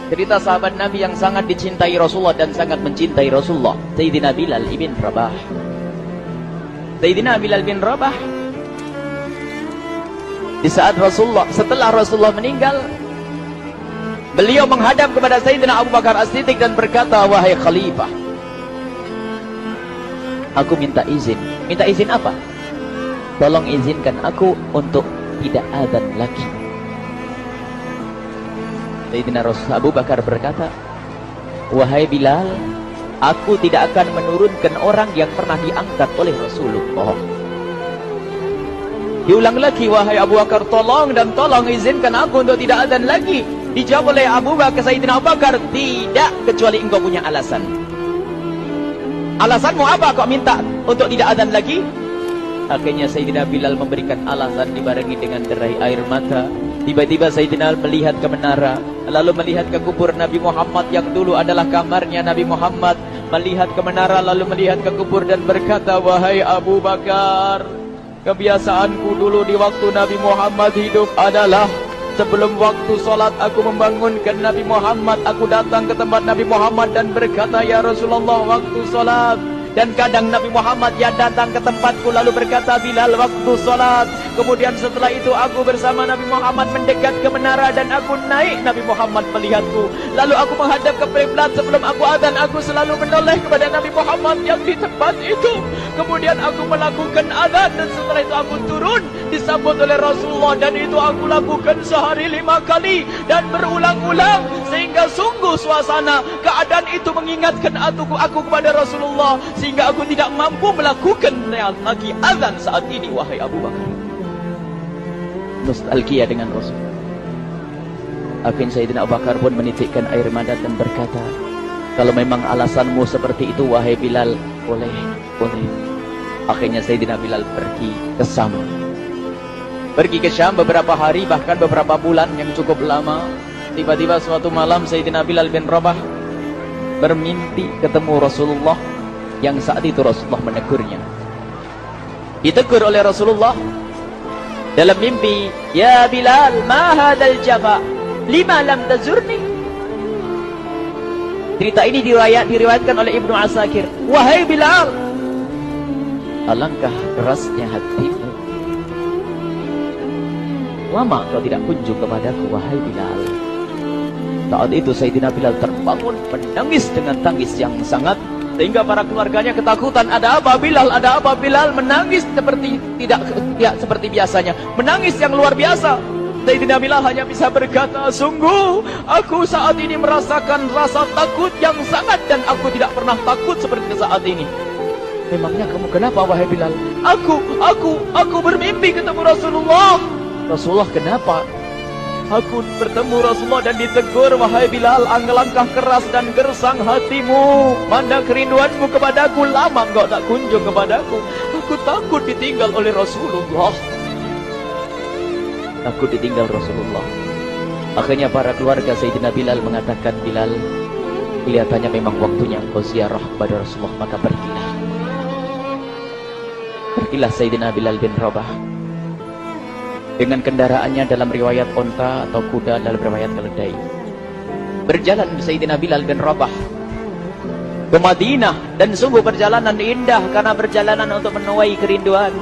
Cerita sahabat Nabi yang sangat dicintai Rasulullah dan sangat mencintai Rasulullah, Sayyidina Bilal ibn Rabah. Sayyidina Bilal bin Rabah, di saat setelah Rasulullah meninggal, beliau menghadap kepada Sayyidina Abu Bakar As-Siddiq dan berkata, wahai khalifah, aku minta izin. Minta izin apa? Tolong izinkan aku untuk tidak azan lagi. Sayyidina Abu Bakar berkata, wahai Bilal, aku tidak akan menurunkan orang yang pernah diangkat oleh Rasulullah. Diulang lagi, wahai Abu Bakar, tolong dan tolong izinkan aku untuk tidak azan lagi. Dijawab oleh Abu Bakar, Sayyidina Abu Bakar, tidak, kecuali engkau punya alasan. Alasanmu apa kau minta untuk tidak azan lagi? Akhirnya Sayyidina Bilal memberikan alasan dibarengi dengan derai air mata. Tiba-tiba Sayyidina melihat ke menara, lalu melihat ke kubur Nabi Muhammad yang dulu adalah kamarnya Nabi Muhammad. Melihat ke menara, lalu melihat ke kubur dan berkata, wahai Abu Bakar, kebiasaanku dulu di waktu Nabi Muhammad hidup adalah sebelum waktu sholat aku membangunkan Nabi Muhammad. Aku datang ke tempat Nabi Muhammad dan berkata, ya Rasulullah, waktu sholat. Dan kadang Nabi Muhammad yang datang ke tempatku lalu berkata, Bilal, waktu sholat. Kemudian setelah itu aku bersama Nabi Muhammad mendekat ke menara dan aku naik. Nabi Muhammad melihatku. Lalu aku menghadap ke kiblat. Sebelum aku azan, aku selalu menoleh kepada Nabi Muhammad yang di tempat itu. Kemudian aku melakukan azan dan setelah itu aku turun disambut oleh Rasulullah. Dan itu aku lakukan sehari 5 kali dan berulang-ulang. Sehingga sungguh suasana keadaan itu mengingatkan aku kepada Rasulullah. Sehingga aku tidak mampu melakukan lagi azan saat ini, wahai Abu Bakar. Nostalgia dengan Rasul. Akhirnya Sayyidina Abu Bakar pun menitikkan air mata dan berkata, kalau memang alasanmu seperti itu, wahai Bilal, boleh. Akhirnya Sayyidina Bilal pergi ke Syam. Pergi ke Syam beberapa hari, bahkan beberapa bulan yang cukup lama. Tiba-tiba suatu malam Sayyidina Bilal bin Rabah bermimpi ketemu Rasulullah, yang saat itu Rasulullah menegurnya. Ditegur oleh Rasulullah dalam mimpi, ya Bilal, ma hadal jafa, lima lam tazurni. Cerita ini diriwayatkan oleh Ibnu Asakir. Wahai Bilal, alangkah kerasnya hatimu, lama kau tidak kunjung kepadaku, wahai Bilal. Saat itu Sayyidina Bilal terbangun menangis dengan tangis yang sangat, sehingga para keluarganya ketakutan. Ada apa Bilal? Ada apa Bilal? Menangis seperti tidak seperti biasanya, menangis yang luar biasa. Sayyidina Bilal hanya bisa berkata, sungguh aku saat ini merasakan rasa takut yang sangat, dan aku tidak pernah takut seperti saat ini. Memangnya kamu kenapa, wahai Bilal? Aku bermimpi ketemu Rasulullah. Rasulullah, kenapa? Aku bertemu Rasulullah dan ditegur, wahai Bilal, alangkah keras dan gersang hatimu. Mana kerinduanmu kepadaku, lama engkau tak kunjung kepadaku. Aku takut ditinggal oleh Rasulullah. Takut ditinggal Rasulullah. Akhirnya para keluarga Sayyidina Bilal mengatakan, Bilal, kelihatannya memang waktunya engkau ziarah kepada Rasulullah, maka pergilah. Pergilah Sayyidina Bilal bin Rabah dengan kendaraannya, dalam riwayat onta atau kuda, dalam riwayat keledai. Berjalan Sayyidina Bilal bin Rabah ke Madinah, dan sungguh perjalanan indah karena perjalanan untuk menuai kerinduan,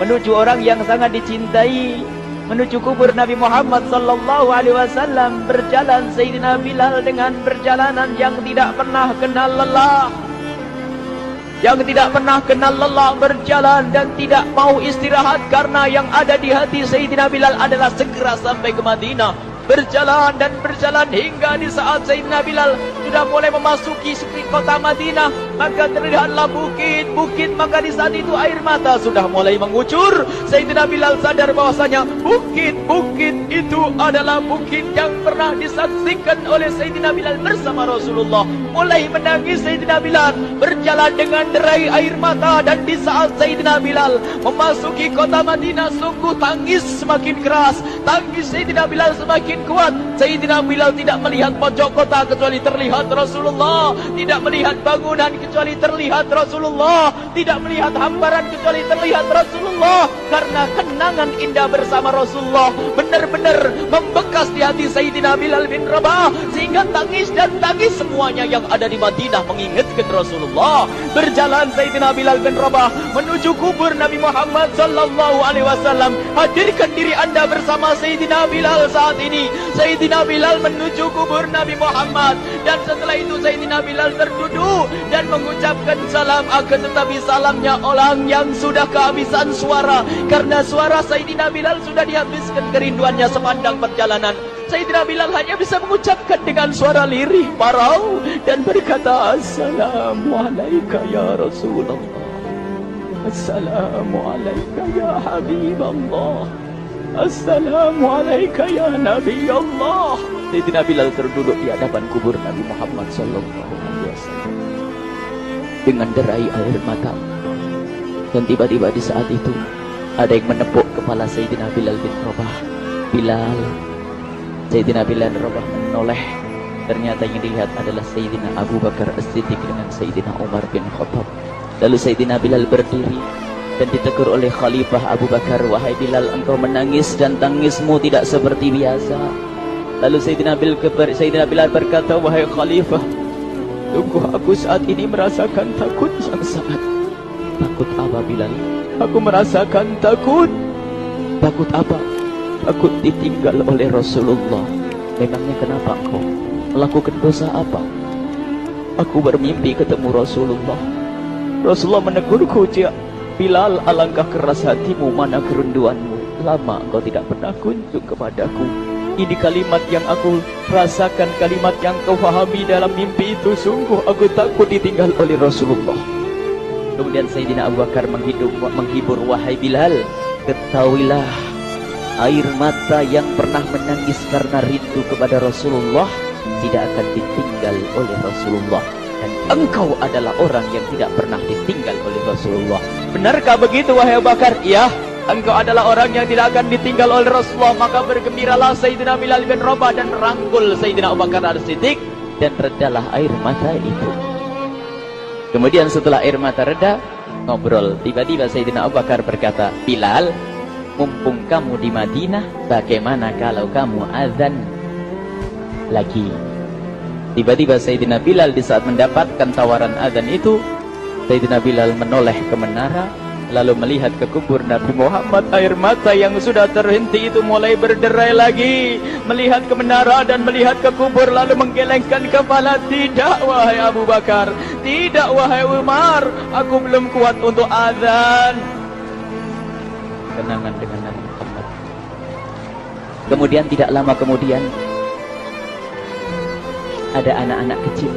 menuju orang yang sangat dicintai, menuju kubur Nabi Muhammad sallallahu alaihi wasallam. Berjalan Sayyidina Bilal dengan perjalanan yang tidak pernah kenal lelah, berjalan dan tidak mau istirahat, karena yang ada di hati Sayyidina Bilal adalah segera sampai ke Madinah. Berjalan dan berjalan hingga di saat Sayyidina Bilal sudah mulai memasuki kota Madinah, maka terlihatlah bukit-bukit. Maka di saat itu air mata sudah mulai mengucur. Sayyidina Bilal sadar bahwasanya bukit-bukit itu adalah bukit yang pernah disaksikan oleh Sayyidina Bilal bersama Rasulullah. Mulai menangis Sayyidina Bilal, berjalan dengan derai air mata. Dan di saat Sayyidina Bilal memasuki kota Madinah, sungguh tangis semakin keras, tangis Sayyidina Bilal semakin kuat. Sayyidina Bilal tidak melihat pojok kota kecuali terlihat Rasulullah, tidak melihat bangunan kecuali terlihat Rasulullah, tidak melihat hamparan kecuali terlihat Rasulullah. Karena kenangan indah bersama Rasulullah benar-benar membekas di hati Sayyidina Bilal bin Rabah, sehingga tangis dan tangis semuanya yang ada di Madinah mengingatkan Rasulullah. Berjalan Sayyidina Bilal bin Rabah menuju kubur Nabi Muhammad sallallahu alaihi wasallam. Hadirkan diri Anda bersama Sayyidina Bilal saat ini. Sayyidina Bilal menuju kubur Nabi Muhammad, dan setelah itu Sayyidina Bilal terduduk dan mengucapkan salam, akan tetapi salamnya orang yang sudah kehabisan suara, karena suara Sayyidina Bilal sudah dihabiskan kerinduannya sepanjang perjalanan. Sayyidina Bilal hanya bisa mengucapkan dengan suara lirih parau dan berkata, Assalamualaikum ya Rasulullah, Assalamualaikum ya Habiballah, Assalamualaikum ya Nabi Allah. Sayyidina Bilal terduduk di hadapan kubur Nabi Muhammad sallallahu alaihi wasallam dengan derai air mata. Dan tiba-tiba di saat itu ada yang menepuk kepala Sayyidina Bilal bin Rabah. Bilal. Sayyidina Bilal bin Rabah menoleh. Ternyata yang dilihat adalah Sayyidina Abu Bakar As-Siddiq dengan Sayyidina Umar bin Khattab. Lalu Sayyidina Bilal berdiri dan ditegur oleh Khalifah Abu Bakar, wahai Bilal, engkau menangis dan tangismu tidak seperti biasa. Lalu Sayyidina Bilal berkata, wahai Khalifah, sungguh aku saat ini merasakan takut yang sangat. Takut apa Bilal? Aku merasakan takut. Takut apa? Takut ditinggal oleh Rasulullah. Memangnya kenapa engkau? Melakukan dosa apa? Aku bermimpi ketemu Rasulullah. Rasulullah menegurku, Bilal, alangkah keras hatimu, mana kerinduanmu. Lama engkau tidak pernah kunjung kepadaku. Ini kalimat yang aku rasakan, kalimat yang kau fahami dalam mimpi itu. Sungguh aku takut ditinggal oleh Rasulullah. Kemudian Sayyidina Abu Bakar menghibur, wahai Bilal, ketahuilah, air mata yang pernah menangis karena rindu kepada Rasulullah tidak akan ditinggal oleh Rasulullah. Dan engkau adalah orang yang tidak pernah ditinggal oleh Rasulullah. Benarkah begitu wahai Abu Bakar? Ya, engkau adalah orang yang tidak akan ditinggal oleh Rasulullah. Maka bergembiralah Sayyidina Bilal bin Rabah dan merangkul Sayyidina Abu Bakar As-Siddiq, dan redalah air mata itu. Kemudian setelah air mata reda, ngobrol. Tiba-tiba Sayyidina Abu Bakar berkata, Bilal, mumpung kamu di Madinah, bagaimana kalau kamu azan lagi? Tiba-tiba Sayyidina Bilal di saat mendapatkan tawaran azan itu, Sayyidina Bilal menoleh ke menara, lalu melihat ke kubur Nabi Muhammad. Air mata yang sudah terhenti itu mulai berderai lagi. Melihat ke menara dan melihat ke kubur, lalu menggelengkan kepala. Tidak wahai Abu Bakar, tidak wahai Umar, aku belum kuat untuk azan. Kenangan dengan Nabi Muhammad. Kemudian tidak lama kemudian ada anak-anak kecil.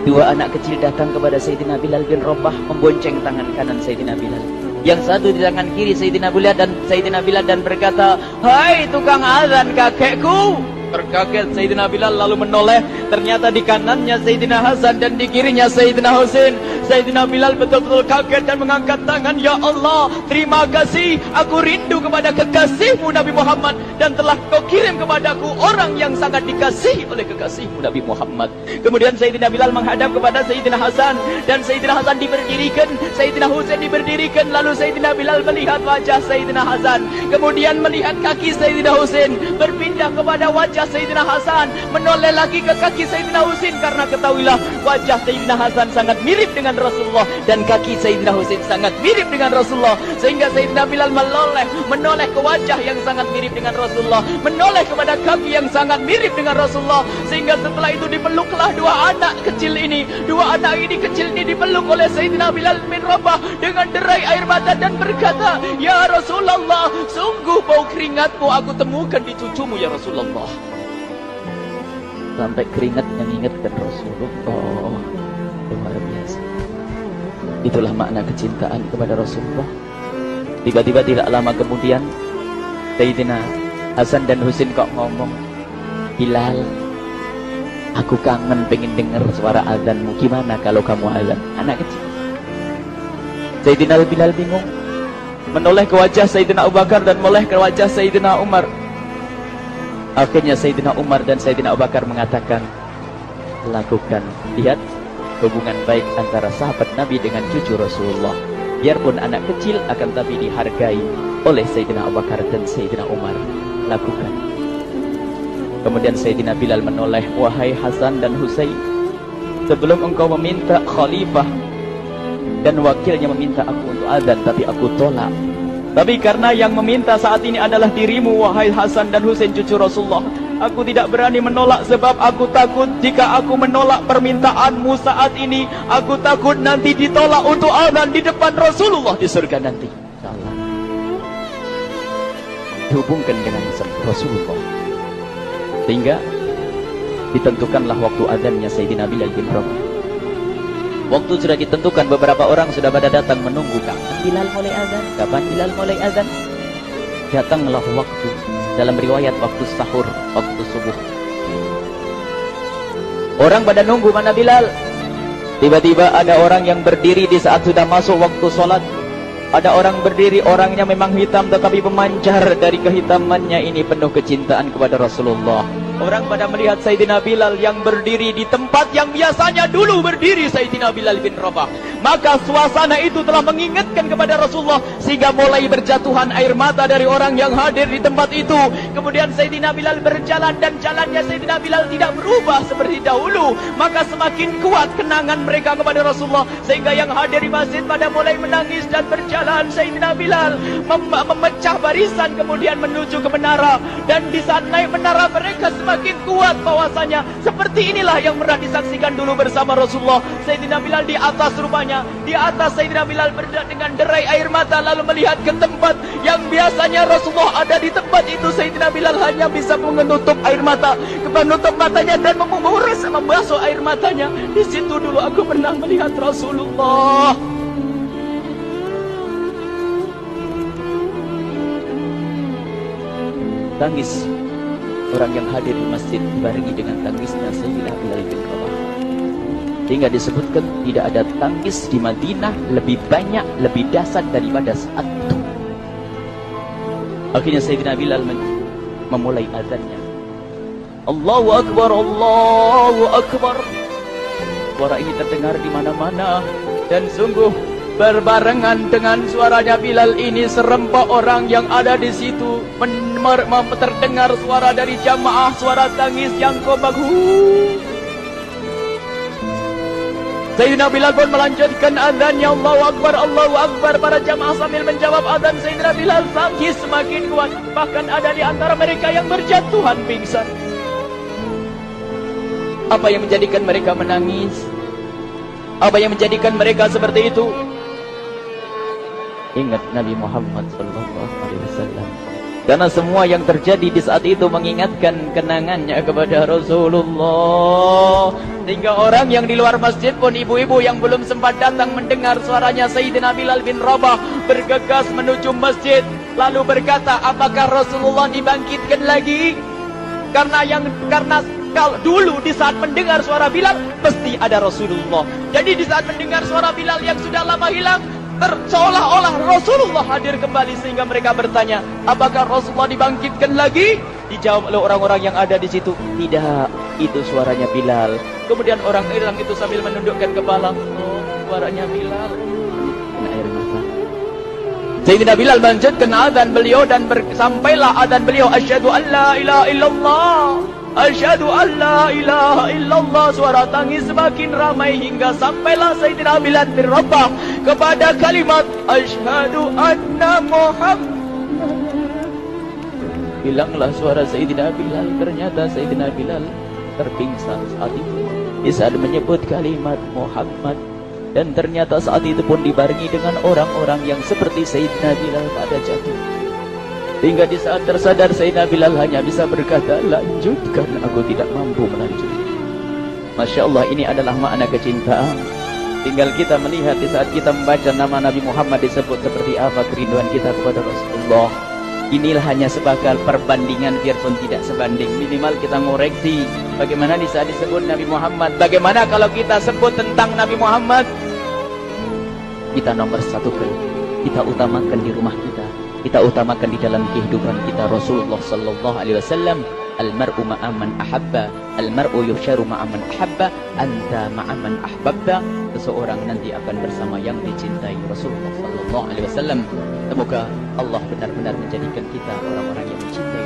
Dua anak kecil datang kepada Sayyidina Bilal bin Rabah, membonceng tangan kanan Sayyidina Bilal. Yang satu di tangan kiri Sayyidina Bilal dan berkata, hai tukang azan kakekku. Terkaget Sayyidina Bilal lalu menoleh. Ternyata di kanannya Sayyidina Hasan dan di kirinya Sayyidina Husain. Sayyidina Bilal betul-betul kaget dan mengangkat tangan. Ya Allah, terima kasih. Aku rindu kepada kekasihmu Nabi Muhammad, dan telah kau kirim kepadaku orang yang sangat dikasihi oleh kekasihmu Nabi Muhammad. Kemudian Sayyidina Bilal menghadap kepada Sayyidina Hasan, dan Sayyidina Hasan diberdirikan, Sayyidina Husain diberdirikan. Lalu Sayyidina Bilal melihat wajah Sayyidina Hasan, kemudian melihat kaki Sayyidina Husain, berpindah kepada wajah Sayyidina Hasan, menoleh lagi ke kaki Sayyidina Husain. Karena ketahuilah, wajah Sayyidina Hasan sangat mirip dengan Rasulullah, dan kaki Sayyidina Husain sangat mirip dengan Rasulullah. Sehingga Sayyidina Bilal menoleh ke wajah yang sangat mirip dengan Rasulullah, menoleh kepada kaki yang sangat mirip dengan Rasulullah. Sehingga setelah itu dipeluklah dua anak kecil ini. Dua anak ini kecil ini dipeluk oleh Sayyidina Bilal bin Rabah dengan derai air mata dan berkata, ya Rasulullah, sungguh bau keringatmu aku temukan di cucumu ya Rasulullah. Sampai keringat yang mengingatkan Rasulullah. Luar biasa. Itulah makna kecintaan kepada Rasulullah. Tiba-tiba tidak lama kemudian Sayyidina Hasan dan Husain kok ngomong, Bilal, aku kangen pengen dengar suara azanmu. Gimana kalau kamu azan? Anak kecil. Sayyidina Bilal bingung, menoleh ke wajah Sayyidina Abu Bakar dan menoleh ke wajah Sayyidina Umar. Akhirnya Sayyidina Umar dan Sayyidina Abu Bakar mengatakan, lakukan. Lihat, hubungan baik antara sahabat Nabi dengan cucu Rasulullah. Biarpun anak kecil akan tapi dihargai oleh Sayyidina Abu Bakar dan Sayyidina Umar. Lakukan. Kemudian Sayyidina Bilal menoleh, wahai Hasan dan Husain, sebelum engkau meminta khalifah dan wakilnya meminta aku untuk azan, tapi aku tolak. Tapi karena yang meminta saat ini adalah dirimu, wahai Hasan dan Husain cucu Rasulullah, aku tidak berani menolak sebab aku takut jika aku menolak permintaanmu saat ini, aku takut nanti ditolak untuk azan di depan Rasulullah di surga nanti. Insyaallah. Dihubungkan dengan Rasulullah. Sehingga ditentukanlah waktu azannya Sayyidina Bilal bin Rabah. Waktu sudah ditentukan, beberapa orang sudah pada datang menunggu. Kapan Bilal mulai azan? Kapan Bilal mulai azan? Datanglah waktu, dalam riwayat waktu sahur, waktu subuh. Orang pada nunggu mana Bilal. Tiba-tiba ada orang yang berdiri di saat sudah masuk waktu sholat. Ada orang berdiri, orangnya memang hitam tetapi pemancar dari kehitamannya ini penuh kecintaan kepada Rasulullah. Orang pada melihat Sayyidina Bilal yang berdiri di tempat yang biasanya dulu berdiri Sayyidina Bilal bin Rabah. Maka suasana itu telah mengingatkan kepada Rasulullah sehingga mulai berjatuhan air mata dari orang yang hadir di tempat itu. Kemudian Sayyidina Bilal berjalan dan jalannya Sayyidina Bilal tidak berubah seperti dahulu. Maka semakin kuat kenangan mereka kepada Rasulullah sehingga yang hadir di masjid pada mulai menangis dan berjalan. Sayyidina Bilal memecah barisan kemudian menuju ke menara, dan di saat naik menara mereka semakin kuat bahwasanya seperti inilah yang pernah disaksikan dulu bersama Rasulullah. Sayyidina Bilal di atas rupanya, di atas Sayyidina Bilal berada dengan derai air mata lalu melihat ke tempat yang biasanya Rasulullah ada di tempat itu. Sayyidina Bilal hanya bisa menutup air mata, menutup matanya dan membasuh air matanya. Di situ dulu aku pernah melihat Rasulullah. Tangis orang yang hadir di masjid dibarengi dengan tangisnya Sayyidina Bilal bin Rabah. Hingga disebutkan tidak ada tangis di Madinah lebih banyak, lebih dahsyat daripada saat itu. Akhirnya Sayyidina Bilal memulai azannya. Allahu Akbar, Allahu Akbar. Suara ini terdengar di mana-mana dan sungguh berbarengan dengan suaranya Bilal ini serempak orang yang ada di situ terdengar suara dari jamaah, suara tangis yang kompak. Sayyidina Bilal pun melanjutkan azannya. Allahu Akbar, Allahu Akbar. Para jamaah sambil menjawab azan Sayyidina Bilal tangis semakin kuat. Bahkan ada di antara mereka yang berjatuhan pingsan. Apa yang menjadikan mereka menangis? Apa yang menjadikan mereka seperti itu? Ingat Nabi Muhammad SAW. Karena semua yang terjadi di saat itu mengingatkan kenangannya kepada Rasulullah. Sehingga orang yang di luar masjid pun, ibu-ibu yang belum sempat datang mendengar suaranya Sayyidina Bilal bin Rabah bergegas menuju masjid, lalu berkata, apakah Rasulullah dibangkitkan lagi? Karena kalau dulu di saat mendengar suara Bilal pasti ada Rasulullah. Jadi di saat mendengar suara Bilal yang sudah lama hilang, seolah-olah Rasulullah hadir kembali, sehingga mereka bertanya, apakah Rasulullah dibangkitkan lagi? Dijawab oleh orang-orang yang ada di situ, tidak, itu suaranya Bilal. Kemudian orang-orang itu sambil menundukkan kepala, oh, suaranya Bilal. Kena air mata. Sayyidina Bilal melanjutkan azan beliau dan sampailah azan beliau, asyhadu an la ilaha illallah, asyhadu an la ilaha illallah. Suara tangis semakin ramai hingga sampailah Sayyidina Bilal bin Rabah kepada kalimat asyhadu anna Muhammad. Hilanglah suara Sayyidina Bilal. Ternyata Sayyidina Bilal terpingsan saat itu di saat menyebut kalimat Muhammad. Dan ternyata saat itu pun dibarengi dengan orang-orang yang seperti Sayyidina Bilal pada jatuh. Hingga di saat tersadar Sayyidina Bilal hanya bisa berkata, lanjutkan, aku tidak mampu melanjutkan. Masya Allah, ini adalah makna kecintaan. Tinggal kita melihat di saat kita membaca nama Nabi Muhammad disebut seperti apa kerinduan kita kepada Rasulullah. Inilah hanya sebagai perbandingan, biarpun tidak sebanding. Minimal kita ngoreksi bagaimana di saat disebut Nabi Muhammad. Bagaimana kalau kita sebut tentang Nabi Muhammad, kita nomor satu, kita utamakan di rumah kita. kita utamakan di dalam kehidupan kita Rasulullah sallallahu alaihi wasallam, almar'u ma'aman ahabba, almar'u yuhsyaru ma'aman ahabba, anta ma'aman ahbabta. Seseorang nanti akan bersama yang dicintai Rasulullah sallallahu alaihi wasallam. Semoga Allah benar-benar menjadikan kita orang-orang yang mencintai